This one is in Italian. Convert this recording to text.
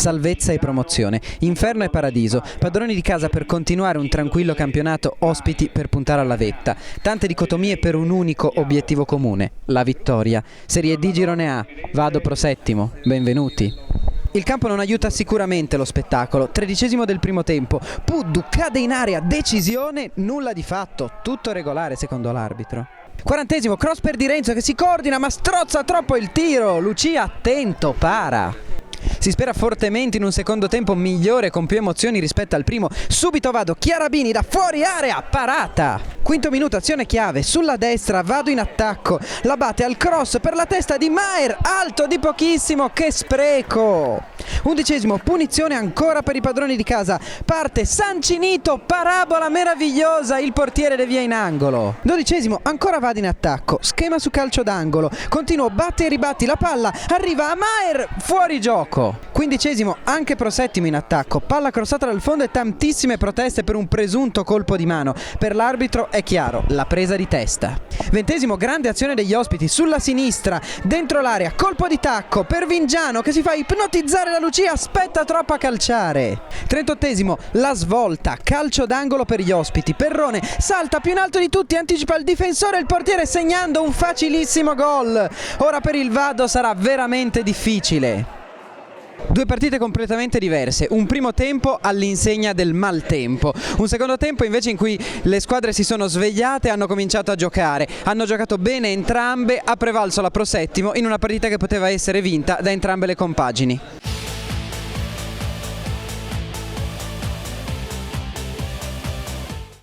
salvezza e promozione, inferno e paradiso, padroni di casa per continuare un tranquillo campionato, ospiti per puntare alla vetta, tante dicotomie per un unico obiettivo comune, la vittoria. Serie D Girone A, Vado Pro settimo, benvenuti. Il campo non aiuta sicuramente lo spettacolo, 13° del primo tempo, Puddu cade in area, decisione, nulla di fatto, tutto regolare secondo l'arbitro. 40°, cross per Di Renzo che si coordina ma strozza troppo il tiro, Lucia attento, para. Si spera fortemente in un secondo tempo migliore con più emozioni rispetto al primo. Subito Vado, Chiarabini da fuori area, parata. Quinto minuto, azione chiave, sulla destra Vado in attacco, la batte al cross per la testa di Maher, alto di pochissimo, che spreco. 11°, punizione ancora per i padroni di casa, parte Sancinito, parabola meravigliosa, il portiere devia in angolo. 12°, ancora Vado in attacco, schema su calcio d'angolo, continuo, batti e ribatti la palla, arriva a Maher, fuori gioco. 15°, anche Pro settimo in attacco, palla crossata dal fondo e tantissime proteste per un presunto colpo di mano. Per l'arbitro è chiaro, la presa di testa. 20°, grande azione degli ospiti sulla sinistra, dentro l'area, colpo di tacco per Vingiano che si fa ipnotizzare da Lucia, aspetta troppo a calciare. 38°, la svolta, calcio d'angolo per gli ospiti, Perrone salta più in alto di tutti, anticipa il difensore e il portiere segnando un facilissimo gol. Ora per il Vado sarà veramente difficile. Due partite completamente diverse, un primo tempo all'insegna del maltempo, un secondo tempo invece in cui le squadre si sono svegliate e hanno cominciato a giocare, hanno giocato bene entrambe, ha prevalso la Pro settimo in una partita che poteva essere vinta da entrambe le compagini.